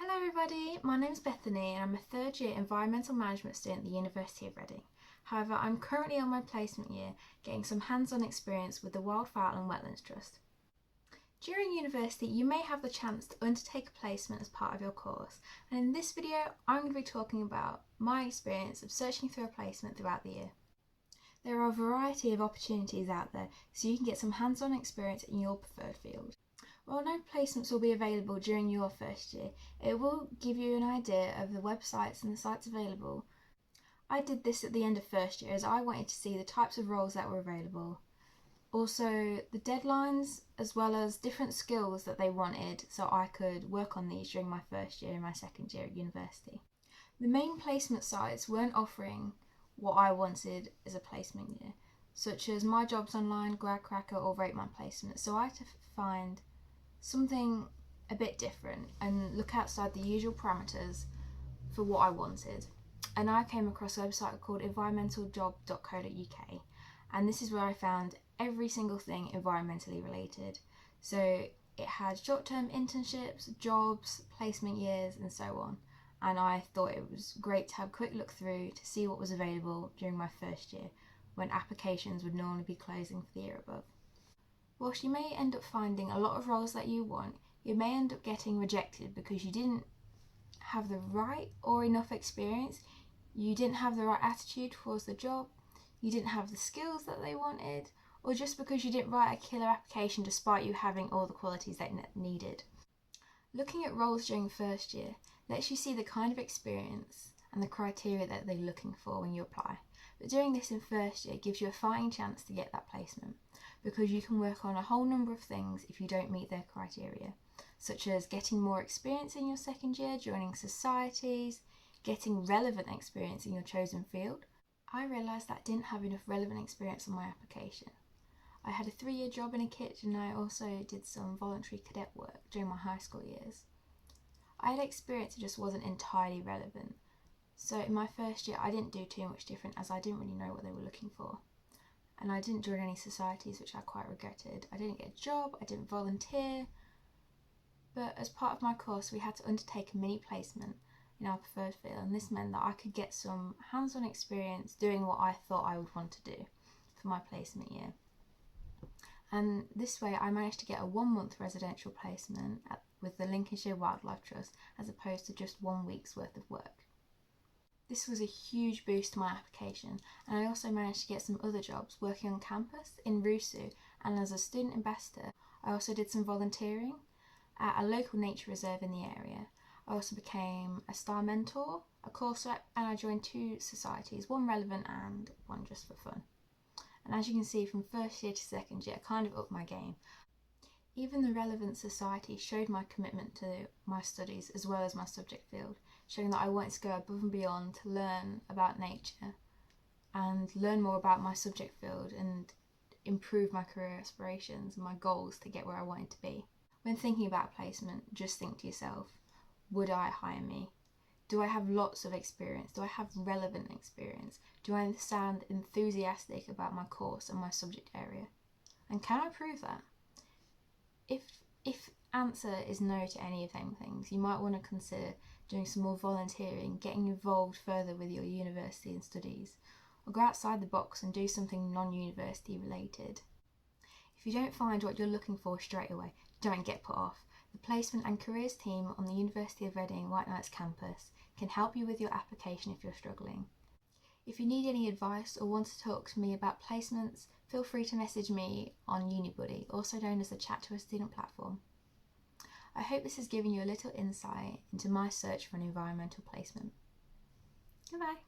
Hello everybody, my name is Bethany and I'm a third year environmental management student at the University of Reading. However, I'm currently on my placement year getting some hands-on experience with the Wildfowl and Wetlands Trust. During university, you may have the chance to undertake a placement as part of your course, and in this video I'm going to be talking about my experience of searching through a placement throughout the year. There are a variety of opportunities out there so you can get some hands-on experience in your preferred field. While no placements will be available during your first year, it will give you an idea of the websites and the sites available. I did this at the end of first year as I wanted to see the types of roles that were available, also the deadlines as well as different skills that they wanted so I could work on these during my first year and my second year at university. The main placement sites weren't offering what I wanted as a placement year, such as My Jobs Online, GradCracker or Rate My Placement, so I had to find something a bit different and look outside the usual parameters for what I wanted. And I came across a website called environmentaljob.co.uk, and this is where I found every single thing environmentally related. So it had short-term internships, jobs, placement years and so on, and I thought it was great to have a quick look through to see what was available during my first year when applications would normally be closing for the year above. Whilst you may end up finding a lot of roles that you want, you may end up getting rejected because you didn't have the right or enough experience, you didn't have the right attitude towards the job, you didn't have the skills that they wanted, or just because you didn't write a killer application despite you having all the qualities that needed. Looking at roles during first year lets you see the kind of experience and the criteria that they're looking for when you apply. But doing this in first year gives you a fighting chance to get that placement, because you can work on a whole number of things if you don't meet their criteria, such as getting more experience in your second year, joining societies, getting relevant experience in your chosen field. I realised that I didn't have enough relevant experience on my application. I had a 3-year job in a kitchen and I also did some voluntary cadet work during my high school years. I had experience that just wasn't entirely relevant, so in my first year I didn't do too much different as I didn't really know what they were looking for. And I didn't join any societies, which I quite regretted. I didn't get a job, I didn't volunteer, but as part of my course we had to undertake a mini placement in our preferred field, and this meant that I could get some hands-on experience doing what I thought I would want to do for my placement year. And this way I managed to get a 1-month residential placement with the Lincolnshire Wildlife Trust as opposed to just 1 week's worth of work. This was a huge boost to my application, and I also managed to get some other jobs working on campus in RUSU, and as a student ambassador I also did some volunteering at a local nature reserve in the area. I also became a star mentor, a course rep, and I joined 2 societies, one relevant and one just for fun. And as you can see, from first year to second year I kind of upped my game. Even the relevant society showed my commitment to my studies as well as my subject field, showing that I wanted to go above and beyond to learn about nature and learn more about my subject field and improve my career aspirations and my goals to get where I wanted to be. When thinking about placement, just think to yourself, would I hire me? Do I have lots of experience? Do I have relevant experience? Do I sound enthusiastic about my course and my subject area? And can I prove that? If answer is no to any of them things, you might want to consider doing some more volunteering, getting involved further with your university and studies, or go outside the box and do something non-university related. If you don't find what you're looking for straight away, don't get put off. The Placement and Careers team on the University of Reading White Knights campus can help you with your application if you're struggling. If you need any advice or want to talk to me about placements, feel free to message me on UniBuddy, also known as the Chat to a Student platform. I hope this has given you a little insight into my search for an environmental placement. Goodbye.